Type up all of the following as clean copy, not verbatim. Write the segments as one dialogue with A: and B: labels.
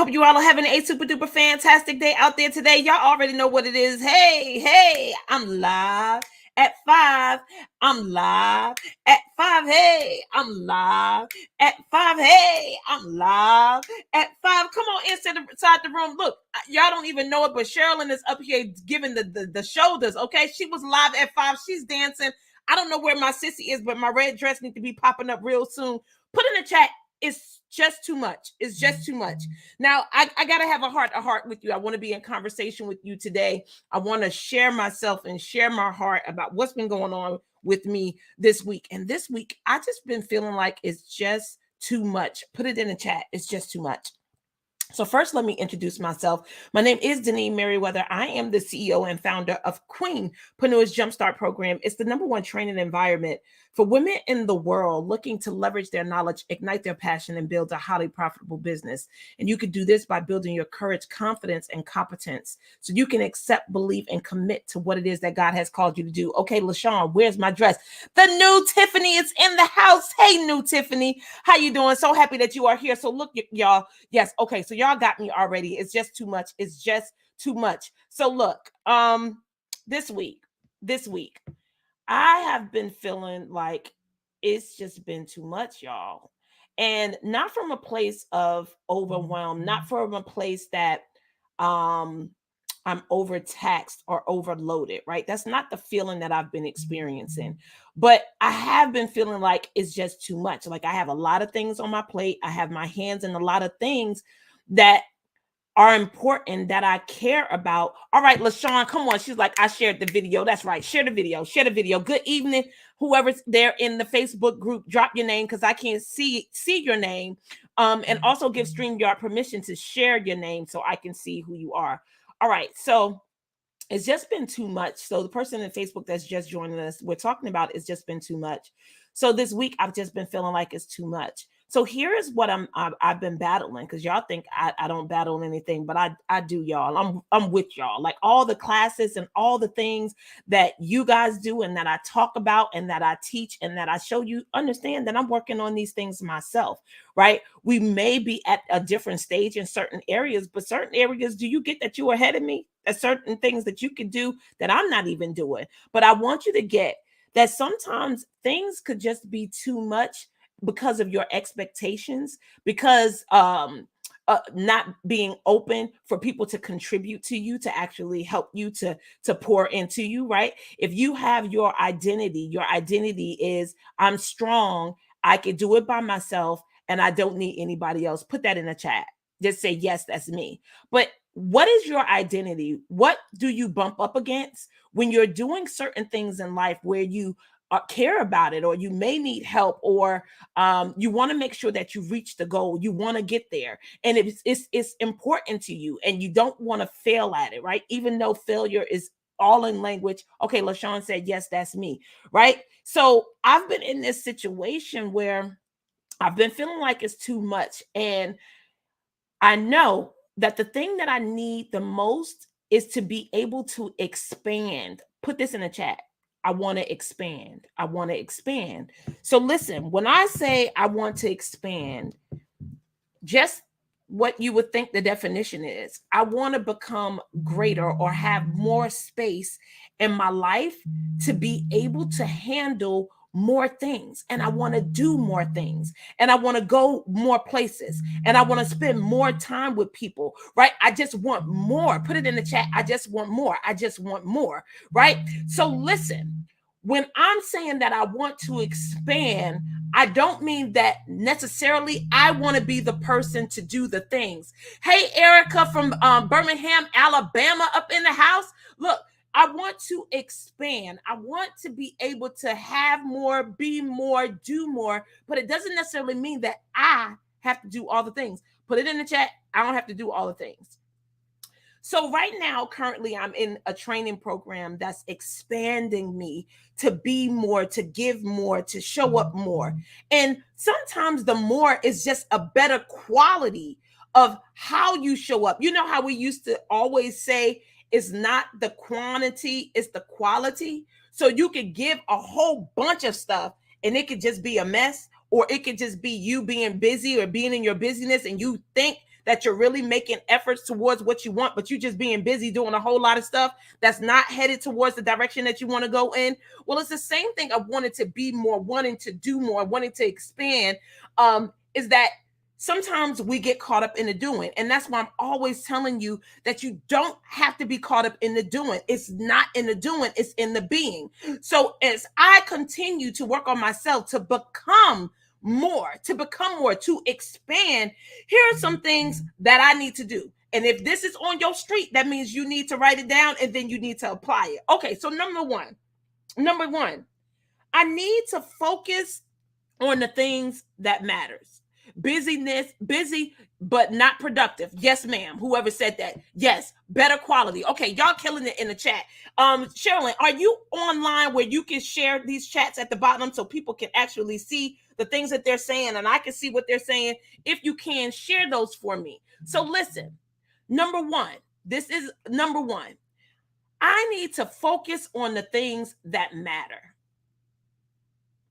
A: hope you all are having a super duper fantastic day out there today. Y'all already know what it is. Hey, I'm live at 5. I'm live at 5. Hey, I'm live at 5. Hey, I'm live at 5. Come on inside the room. Look, y'all don't even know it, but Sherilyn is up here giving the shoulders, okay? She was live at 5. She's dancing. I don't know where my sissy is, but my red dress needs to be popping up real soon. Put in the chat. It's just too much. It's just too much. Now, I got to have a heart to heart with you. I want to be in conversation with you today. I want to share myself and share my heart about what's been going on with me this week. And this week, I just been feeling like it's just too much. Put it in the chat. It's just too much. So first, let me introduce myself. My name is Denise Merriweather. I am the CEO and founder of Queenpreneur's Jumpstart Program. It's the #1 training environment for women in the world looking to leverage their knowledge, ignite their passion, and build a highly profitable business. And you can do this by building your courage, confidence, and competence so you can accept, believe, and commit to what it is that God has called you to do. Okay, LaShawn, where's my dress? The new Tiffany is in the house. Hey, new Tiffany. How you doing? So happy that you are here. So look, y'all. Yes, okay, so y'all got me already. It's just too much. It's just too much. So look, this week, I have been feeling like it's just been too much, y'all. And not from a place of overwhelm, not from a place that um I'm overtaxed or overloaded, right? That's not the feeling that I've been experiencing. But I have been feeling like it's just too much. Like I have a lot of things on my plate. I have my hands in a lot of things that are important that I care about. All right, LaShawn, come on. She's like, I shared the video. That's right. Share the video. Share the video. Good evening. Whoever's there in the Facebook group, drop your name because I can't see your name. And also give StreamYard permission to share your name so I can see who you are. All right. So it's just been too much. So the person in Facebook that's just joining us, we're talking about it's just been too much. So this week I've just been feeling like it's too much. So here is what I've been battling, because y'all think I don't battle anything, but I do, y'all. I'm with y'all. Like all the classes and all the things that you guys do and that I talk about and that I teach and that I show you, understand that I'm working on these things myself, right? We may be at a different stage in certain areas, but certain areas, do you get that you're ahead of me? There's certain things that you can do that I'm not even doing. But I want you to get that sometimes things could just be too much because of your expectations, because not being open for people to contribute to you, to actually help you, to pour into you, right? If you have your identity is I'm strong, I can do it by myself, and I don't need anybody else. Put that in the chat. Just say, yes, that's me. But what is your identity? What do you bump up against when you're doing certain things in life where you care about it, or you may need help, or you want to make sure that you reach the goal, you want to get there, and it's important to you, and you don't want to fail at it, right? Even though failure is all in language. Okay, LaShawn said, yes, that's me, right? So I've been in this situation where I've been feeling like it's too much, and I know that the thing that I need the most is to be able to expand. Put this in the chat. I want to expand. I want to expand. So listen, when I say I want to expand, just what you would think the definition is, I want to become greater or have more space in my life to be able to handle more things, and I want to do more things, and I want to go more places, and I want to spend more time with people, right? I just want more. Put it in the chat. I just want more. I just want more, right? So listen, when I'm saying that I want to expand, I don't mean that necessarily I want to be the person to do the things. Hey, Erica from Birmingham, Alabama, up in the house. Look, I want to expand. I want to be able to have more, be more, do more, but it doesn't necessarily mean that I have to do all the things. Put it in the chat. I don't have to do all the things. So right now, currently, I'm in a training program that's expanding me to be more, to give more, to show up more. And sometimes the more is just a better quality of how you show up. You know how we used to always say it's not the quantity, it's the quality. So you could give a whole bunch of stuff and it could just be a mess, or it could just be you being busy or being in your busyness and you think that you're really making efforts towards what you want, but you're just being busy doing a whole lot of stuff that's not headed towards the direction that you want to go in. Well, it's the same thing of wanting to be more, wanting to do more, wanting to expand. Is that sometimes we get caught up in the doing. And that's why I'm always telling you that you don't have to be caught up in the doing. It's not in the doing, it's in the being. So as I continue to work on myself to become more, to expand, here are some things that I need to do. And if this is on your street, that means you need to write it down and then you need to apply it. Okay, so number one, I need to focus on the things that matters. Busy, but not productive. Yes, ma'am. Whoever said that. Yes, better quality. Okay, y'all killing it in the chat. Sherilyn, are you online where you can share these chats at the bottom so people can actually see the things that they're saying and I can see what they're saying? If you can, share those for me. So listen, this is number one. I need to focus on the things that matter.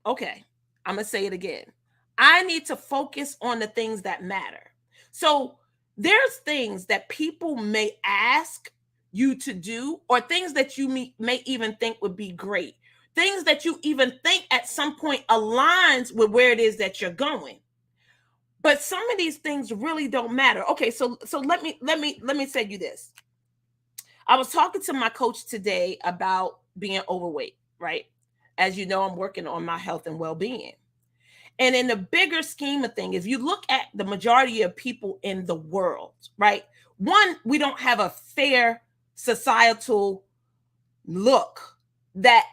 A: Okay, I'm going to say it again. I need to focus on the things that matter. So there's things that people may ask you to do, or things that you may even think would be great. Things that you even think at some point aligns with where it is that you're going. But some of these things really don't matter. Okay, so let me say you this. I was talking to my coach today about being overweight, right? As you know, I'm working on my health and well-being. And in the bigger scheme of things, if you look at the majority of people in the world, right? One, we don't have a fair societal look that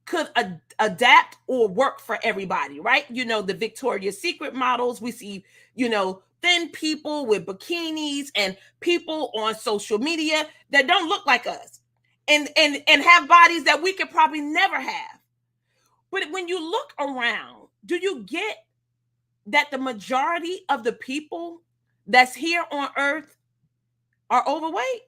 A: could adapt or work for everybody, right? You know, the Victoria's Secret models, we see, thin people with bikinis and people on social media that don't look like us and have bodies that we could probably never have. But when you look around, do you get that the majority of the people that's here on earth are overweight?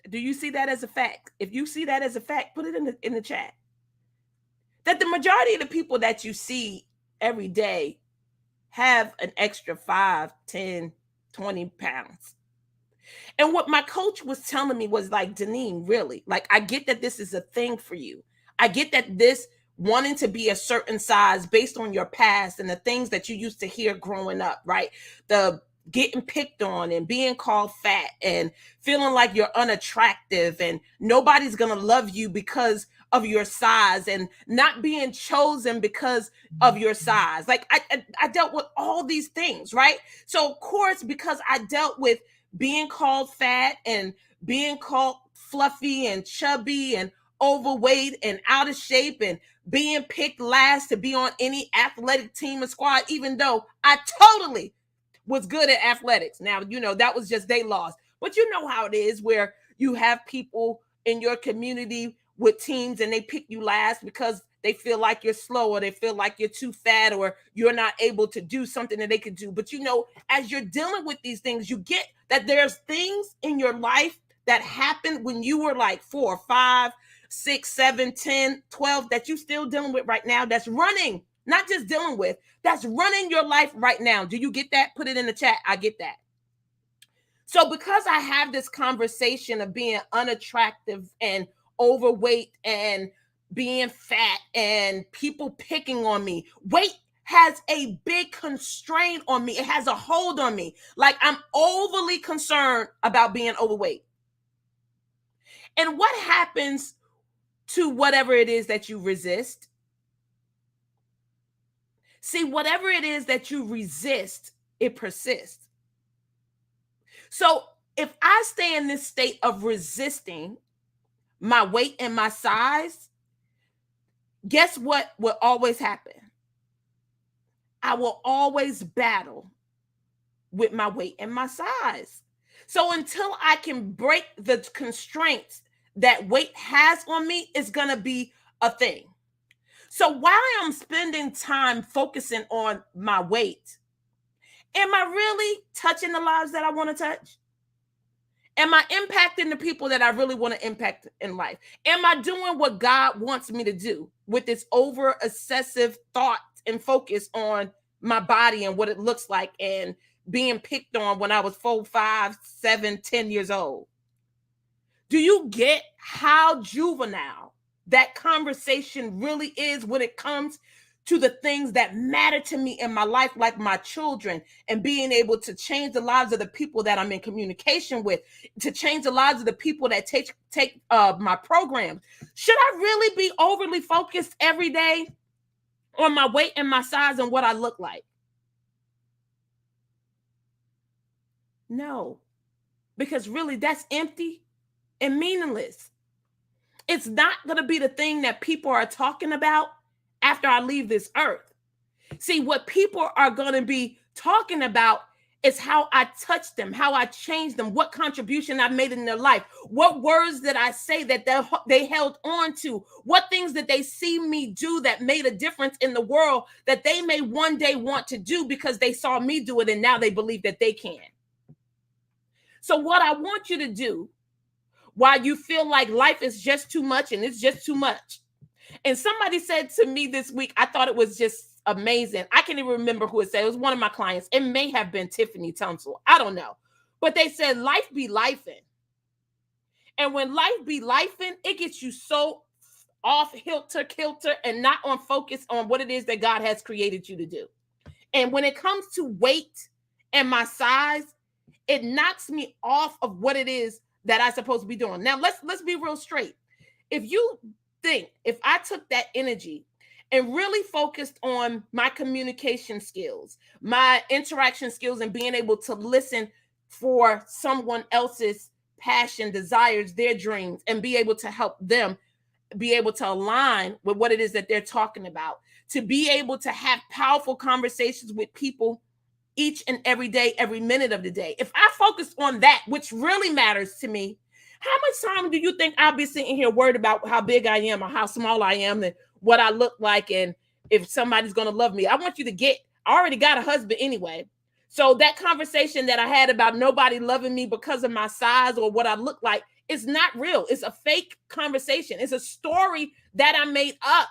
A: Do you see that as a fact? If you see that as a fact, put it in the chat. That the majority of the people that you see every day have an extra 5, 10, 20 pounds. And what my coach was telling me was like, Deneen, really, like, I get that this is a thing for you. I get that this wanting to be a certain size based on your past and the things that you used to hear growing up, right? The getting picked on and being called fat and feeling like you're unattractive and nobody's going to love you because of your size and not being chosen because of your size. Like I dealt with all these things, right? So of course, because I dealt with being called fat and being called fluffy and chubby and overweight and out of shape and being picked last to be on any athletic team or squad, even though I totally was good at athletics. Now, that was just they lost. But you know how it is where you have people in your community with teams and they pick you last because they feel like you're slow or they feel like you're too fat or you're not able to do something that they could do. But as you're dealing with these things, you get that there's things in your life that happened when you were like 4, 5, 6, 7, 10, 12 that you still dealing with right now that's running, not just dealing with, that's running your life right now. Do you get that? Put it in the chat. I get that. So because I have this conversation of being unattractive and overweight and being fat and people picking on me, weight has a big constraint on me. It has a hold on me. Like I'm overly concerned about being overweight. And what happens to whatever it is that you resist? See, whatever it is that you resist, it persists. So if I stay in this state of resisting my weight and my size, guess what will always happen? I will always battle with my weight and my size. So until I can break the constraints that weight has on me, it's going to be a thing. So while I'm spending time focusing on my weight, am I really touching the lives that I want to touch? Am I impacting the people that I really want to impact in life? Am I doing what God wants me to do with this over obsessive thought and focus on my body and what it looks like and being picked on when I was 4, 5, 7, 10 years old. Do you get how juvenile that conversation really is when it comes to the things that matter to me in my life, like my children, and being able to change the lives of the people that I'm in communication with, to change the lives of the people that take my programs? Should I really be overly focused every day on my weight and my size and what I look like? No, because really that's empty and meaningless. It's not going to be the thing that people are talking about after I leave this earth. See, what people are going to be talking about is how I touched them, how I changed them, what contribution I made in their life, what words that I say that they held on to, what things that they see me do that made a difference in the world that they may one day want to do because they saw me do it and now they believe that they can. So what I want you to do while you feel like life is just too much and it's just too much. And somebody said to me this week, I thought it was just amazing. I can't even remember who it said. It was one of my clients. It may have been Tiffany Tunsil. I don't know. But they said life be lifing. And when life be lifing, it gets you so off kilter and not on focus on what it is that God has created you to do. And when it comes to weight and my size, it knocks me off of what it is that I'm supposed to be doing. Now, let's be real straight. If you think, if I took that energy and really focused on my communication skills, my interaction skills, and being able to listen for someone else's passion, desires, their dreams, and be able to help them be able to align with what it is that they're talking about, to be able to have powerful conversations with people each and every day, every minute of the day. If I focus on that, which really matters to me, how much time do you think I'll be sitting here worried about how big I am or how small I am and what I look like and if somebody's going to love me? I want you to get, I already got a husband anyway. So that conversation that I had about nobody loving me because of my size or what I look like is not real. It's a fake conversation. It's a story that I made up.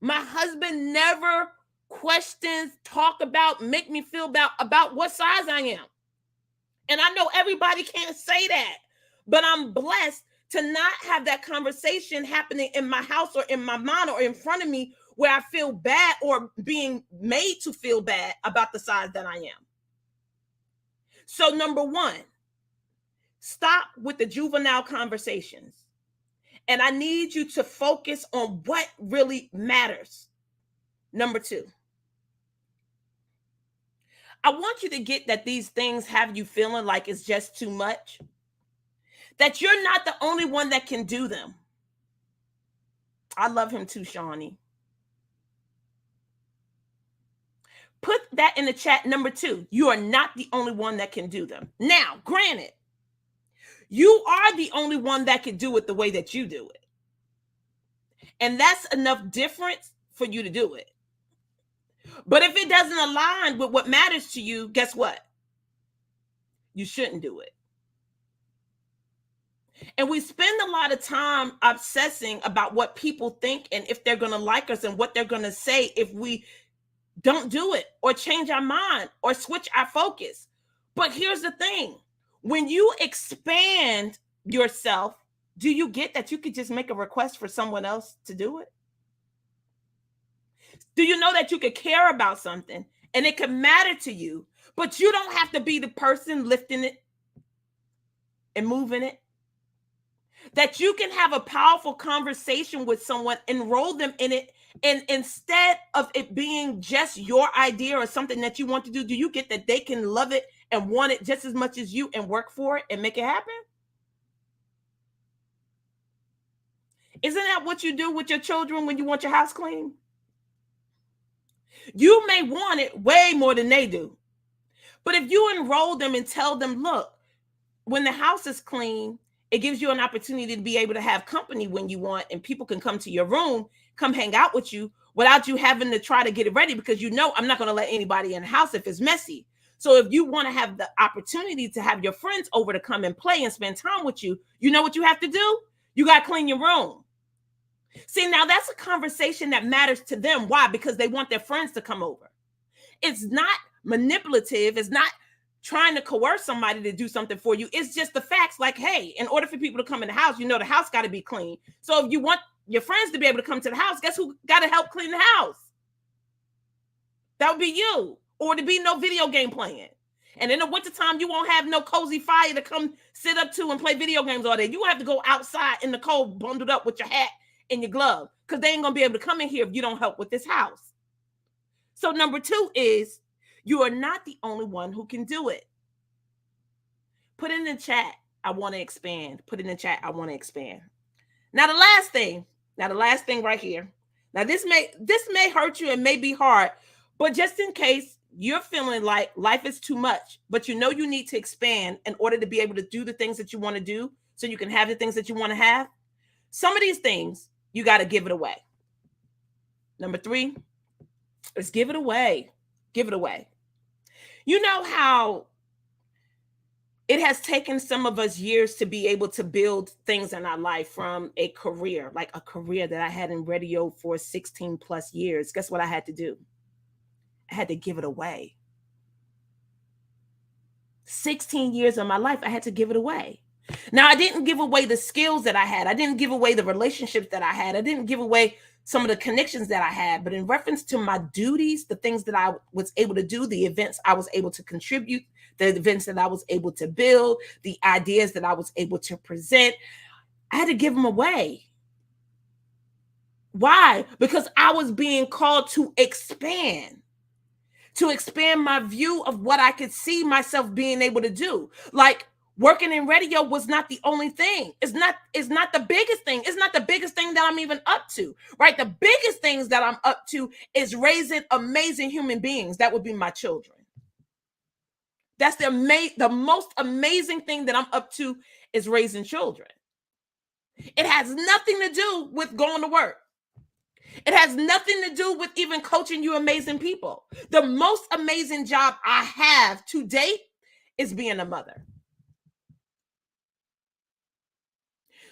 A: My husband never questions, talk about, make me feel about what size I am. And I know everybody can't say that, but I'm blessed to not have that conversation happening in my house or in my mind or in front of me where I feel bad or being made to feel bad about the size that I am. So number one, stop with the juvenile conversations. And I need you to focus on what really matters. Number two, I want you to get that these things have you feeling like it's just too much, that you're not the only one that can do them. I love him too, Shawnee. Put that in the chat. Number two, you are not the only one that can do them. Now, granted, you are the only one that can do it the way that you do it. And that's enough difference for you to do it. But if it doesn't align with what matters to you, guess what? You shouldn't do it. And we spend a lot of time obsessing about what people think and if they're going to like us and what they're going to say if we don't do it or change our mind or switch our focus. But here's the thing. When you expand yourself, do you get that you could just make a request for someone else to do it? Do you know that you could care about something and it could matter to you, but you don't have to be the person lifting it and moving it? That you can have a powerful conversation with someone, enroll them in it, and instead of it being just your idea or something that you want to do, do you get that they can love it and want it just as much as you and work for it and make it happen? Isn't that what you do with your children when you want your house clean? You may want it way more than they do. But if you enroll them and tell them, look, when the house is clean, it gives you an opportunity to be able to have company when you want, and people can come to your room, come hang out with you without you having to try to get it ready because you know I'm not going to let anybody in the house if it's messy. So if you want to have the opportunity to have your friends over to come and play and spend time with you, you know what you have to do? You got to clean your room. See, now that's a conversation that matters to them. Why? Because they want their friends to come over. It's not manipulative. It's not trying to coerce somebody to do something for you. It's just the facts. Like, hey, in order for people to come in the house, the house got to be clean. So if you want your friends to be able to come to the house, guess who got to help clean the house? That would be you. Or to be no video game playing. And in the wintertime, you won't have no cozy fire to come sit up to and play video games all day. You have to go outside in the cold, bundled up with your hat and your glove, because they ain't going to be able to come in here if you don't help with this house. So number 2 is, you are not the only one who can do it. Put in the chat, I want to expand. Put in the chat, I want to expand. Now the last thing right here. Now this may hurt you and may be hard, but just in case you're feeling like life is too much, but you need to expand in order to be able to do the things that you want to do so you can have the things that you want to have. Some of these things, you got to give it away. Number 3 is give it away. Give it away. You know how it has taken some of us years to be able to build things in our life, from a career, like a career that I had in radio for 16 plus years. Guess what I had to do? I had to give it away. 16 years of my life, I had to give it away. Now, I didn't give away the skills that I had. I didn't give away the relationships that I had. I didn't give away some of the connections that I had. But in reference to my duties, the things that I was able to do, the events I was able to contribute, the events that I was able to build, the ideas that I was able to present, I had to give them away. Why? Because I was being called to expand my view of what I could see myself being able to do. Like, working in radio was not the only thing. It's not the biggest thing. It's not the biggest thing that I'm even up to, right? The biggest things that I'm up to is raising amazing human beings. That would be my children. That's the most amazing thing that I'm up to, is raising children. It has nothing to do with going to work. It has nothing to do with even coaching you amazing people. The most amazing job I have to date is being a mother.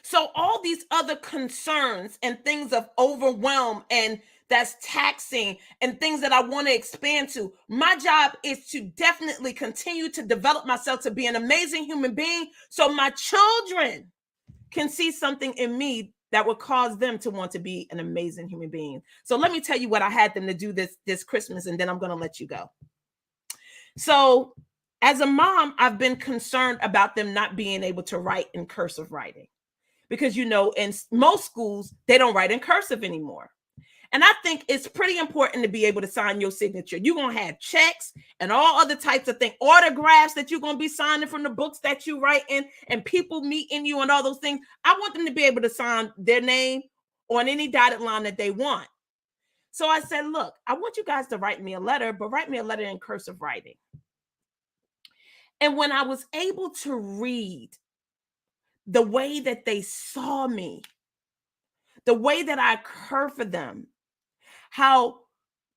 A: So all these other concerns and things of overwhelm and that's taxing and things that I want to expand to, my job is to definitely continue to develop myself to be an amazing human being, so my children can see something in me that would cause them to want to be an amazing human being. So let me tell you what I had them to do this Christmas, and then I'm going to let you go. So as a mom, I've been concerned about them not being able to write in cursive writing, because, in most schools, they don't write in cursive anymore. And I think it's pretty important to be able to sign your signature. You're going to have checks and all other types of things, autographs that you're going to be signing from the books that you write in, and people meeting you and all those things. I want them to be able to sign their name on any dotted line that they want. So I said, look, I want you guys to write me a letter, but write me a letter in cursive writing. And when I was able to read the way that they saw me, the way that I care for them, how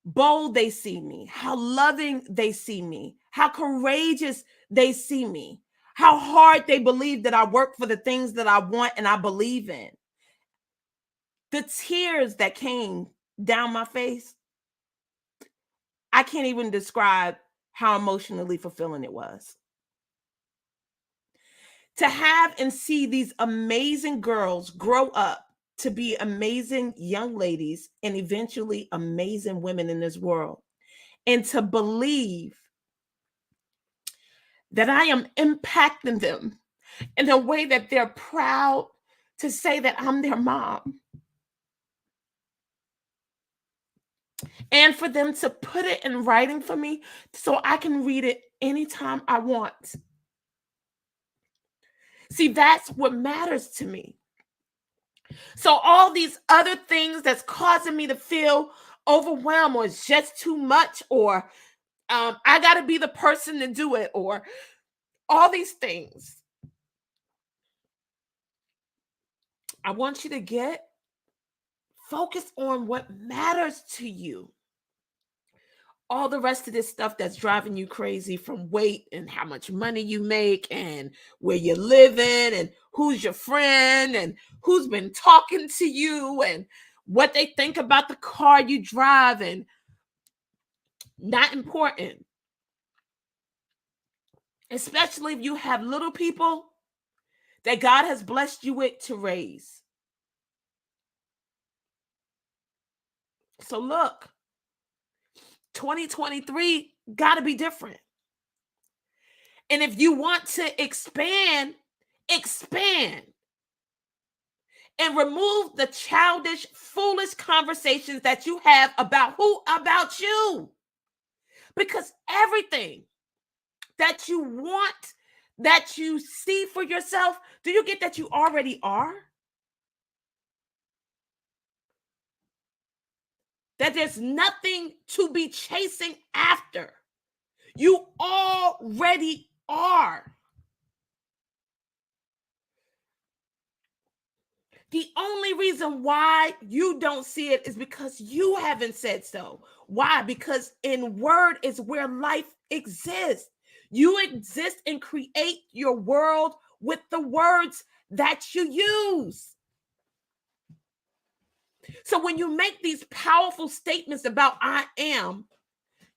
A: bold they see me, how loving they see me, how courageous they see me, how hard they believe that I work for the things that I want and I believe in. The tears that came down my face, I can't even describe how emotionally fulfilling it was. To have and see these amazing girls grow up to be amazing young ladies and eventually amazing women in this world, and to believe that I am impacting them in a way that they're proud to say that I'm their mom, and for them to put it in writing for me so I can read it anytime I want. See, that's what matters to me. So all these other things that's causing me to feel overwhelmed, or it's just too much, or I got to be the person to do it, or all these things, I want you to get focused on what matters to you. All the rest of this stuff that's driving you crazy, from weight and how much money you make and where you're living and who's your friend and who's been talking to you and what they think about the car you drive, and not important. especially if you have little people that God has blessed you with to raise. So look, 2023 got to be different. And if you want to expand and remove the childish, foolish conversations that you have about you. Because everything that you want, that you see for yourself, do you get that you already are? That there's nothing to be chasing after. You already are. The only reason why you don't see it is because you haven't said so. Why? Because in word is where life exists. You exist and create your world with the words that you use. So when you make these powerful statements about I am,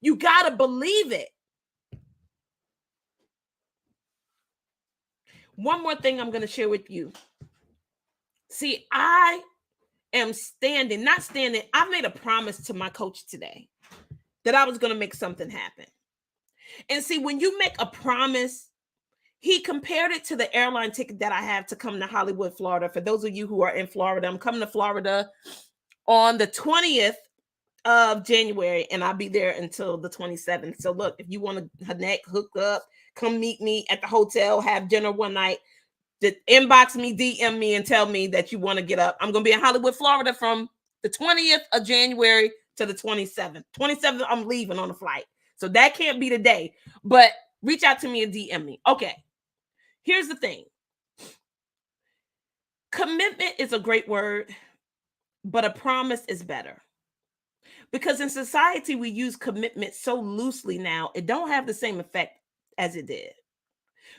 A: you got to believe it. One more thing I'm going to share with you. See, I am not standing. I made a promise to my coach today that I was going to make something happen. And see, when you make a promise, he compared it to the airline ticket that I have to come to Hollywood, Florida. For those of you who are in Florida, I'm coming to Florida on the 20th of January, and I'll be there until the 27th. So look, if you want to connect, hook up, come meet me at the hotel, have dinner one night, inbox me, DM me, and tell me that you want to get up. I'm going to be in Hollywood, Florida from the 20th of January to the 27th. 27th, I'm leaving on a flight. So that can't be the day, but reach out to me and DM me. Okay. Here's the thing. Commitment is a great word, but a promise is better. Because in society, we use commitment so loosely now, it don't have the same effect as it did.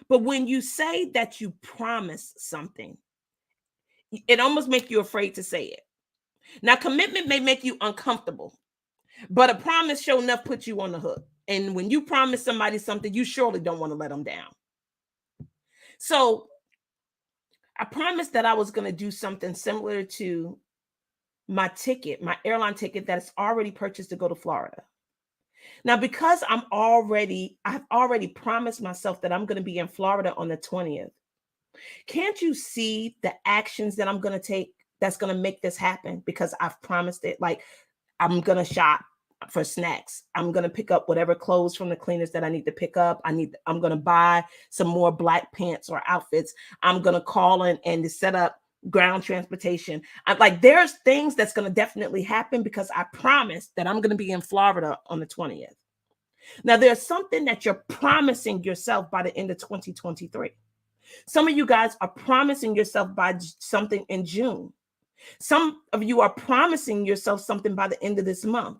A: But when you say that you promise something, it almost makes you afraid to say it. Now, commitment may make you uncomfortable, but a promise sure enough puts you on the hook. And when you promise somebody something, you surely don't want to let them down. So I promised that I was going to do something similar to my ticket, my airline ticket that's already purchased to go to Florida. Now, because I've already promised myself that I'm going to be in Florida on the 20th. Can't you see the actions that I'm going to take that's going to make this happen? Because I've promised it. Like, I'm going to shop for snacks. I'm going to pick up whatever clothes from the cleaners that I need to pick up. I'm going to buy some more black pants or outfits. I'm going to call in and set up ground transportation. There's things that's going to definitely happen because I promised that I'm going to be in Florida on the 20th. Now, there's something that you're promising yourself by the end of 2023. Some of you guys are promising yourself by something in June. Some of you are promising yourself something by the end of this month.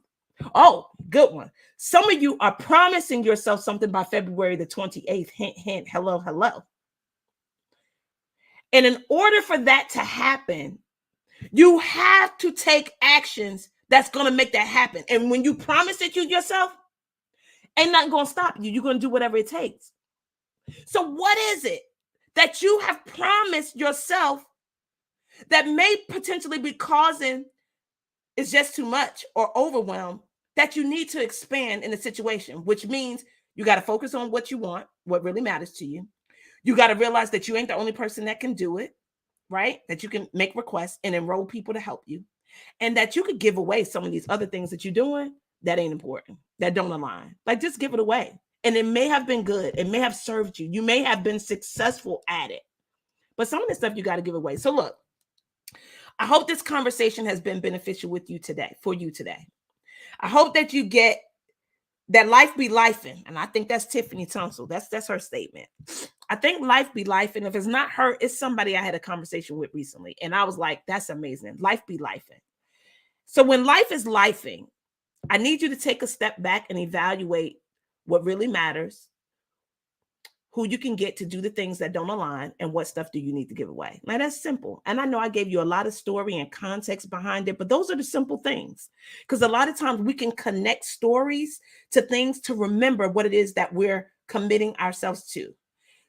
A: Oh, good one. Some of you are promising yourself something by February the 28th. Hint, hint, hello, hello. And in order for that to happen, you have to take actions that's going to make that happen. And when you promise it to yourself, ain't nothing going to stop you. You're going to do whatever it takes. So what is it that you have promised yourself that may potentially be causing is just too much or overwhelm that you need to expand in the situation, which means you got to focus on what you want, what really matters to you. You got to realize that you ain't the only person that can do it, right? That you can make requests and enroll people to help you, and that you could give away some of these other things that you're doing that ain't important, that don't align. Like, just give it away. And it may have been good. It may have served you. You may have been successful at it. But some of this stuff you got to give away. So look, I hope this conversation has been beneficial for you today. I hope that you get that life be lifing. And I think that's Tiffany Tunsil. That's her statement. I think life be lifing. If it's not her, it's somebody I had a conversation with recently. And I was like, that's amazing. Life be lifing. So when life is lifing, I need you to take a step back and evaluate what really matters, who you can get to do the things that don't align, and what stuff do you need to give away. Now, that's simple. And I know I gave you a lot of story and context behind it, but those are the simple things. Because a lot of times we can connect stories to things to remember what it is that we're committing ourselves to.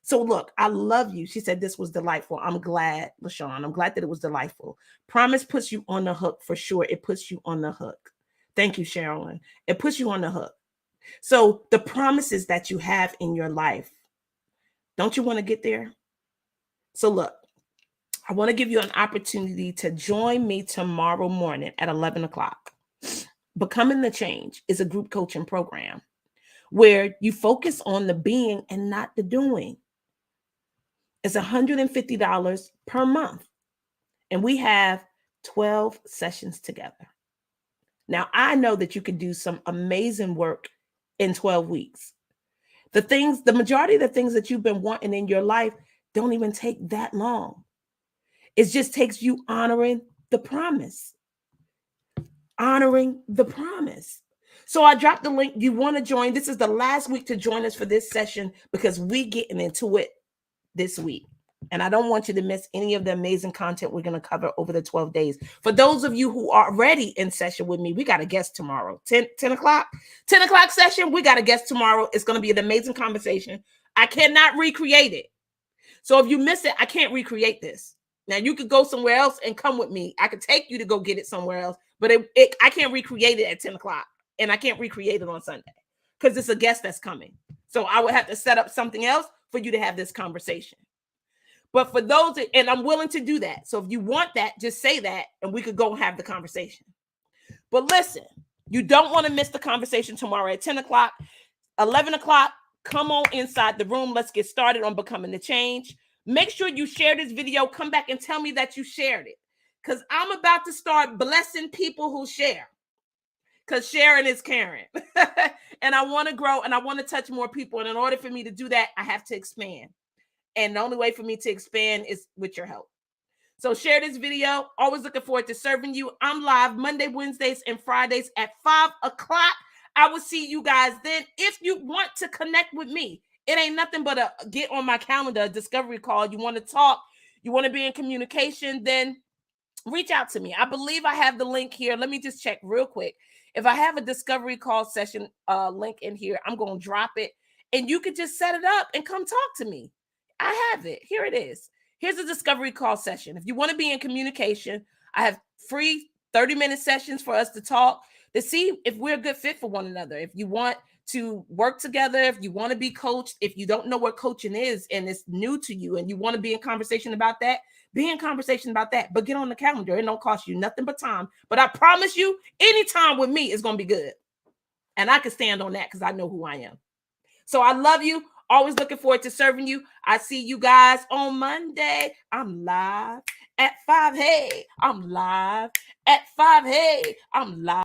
A: So look, I love you. She said this was delightful. I'm glad, LaShawn. I'm glad that it was delightful. Promise puts you on the hook for sure. It puts you on the hook. Thank you, Sherilyn. It puts you on the hook. So the promises that you have in your life, don't you want to get there? So look, I want to give you an opportunity to join me tomorrow morning at 11 o'clock. Becoming the Change is a group coaching program where you focus on the being and not the doing. It's $150 per month. And we have 12 sessions together. Now, I know that you can do some amazing work in 12 weeks. The majority of the things that you've been wanting in your life don't even take that long. It just takes you honoring the promise. Honoring the promise. So I dropped the link. You want to join. This is the last week to join us for this session because we getting into it this week. And I don't want you to miss any of the amazing content we're going to cover over the 12 days. For those of you who are already in session with me, we got a guest tomorrow. 10 o'clock session. We got a guest tomorrow. It's going to be an amazing conversation. I cannot recreate it. So if you miss it, I can't recreate this. Now you could go somewhere else and come with me. I could take you to go get it somewhere else, but I can't recreate it at 10 o'clock and I can't recreate it on Sunday because it's a guest that's coming. So I would have to set up something else for you to have this conversation. But for those, and I'm willing to do that. So if you want that, just say that and we could go have the conversation. But listen, you don't want to miss the conversation tomorrow at 10 o'clock, 11 o'clock. Come on inside the room. Let's get started on Becoming the Change. Make sure you share this video. Come back and tell me that you shared it because I'm about to start blessing people who share because sharing is caring. And I want to grow and I want to touch more people. And in order for me to do that, I have to expand. And the only way for me to expand is with your help. So share this video. Always looking forward to serving you. I'm live Monday, Wednesdays, and Fridays at 5 o'clock. I will see you guys then. If you want to connect with me, it ain't nothing but a get on my calendar, a discovery call. You want to talk, you want to be in communication, then reach out to me. I believe I have the link here. Let me just check real quick. If I have a discovery call session link in here, I'm going to drop it. And you could just set it up and come talk to me. I have it. Here it is. Here's a discovery call session. If you want to be in communication, I have free 30-minute sessions for us to talk to see if we're a good fit for one another. If you want to work together, if you want to be coached, if you don't know what coaching is and it's new to you and you want to be in conversation about that, be in conversation about that. But get on the calendar. It don't cost you nothing but time. But I promise you, any time with me is going to be good. And I can stand on that because I know who I am. So I love you. Always looking forward to serving you. I see you guys on Monday. I'm live at 5. Hey, I'm live at 5. Hey, I'm live.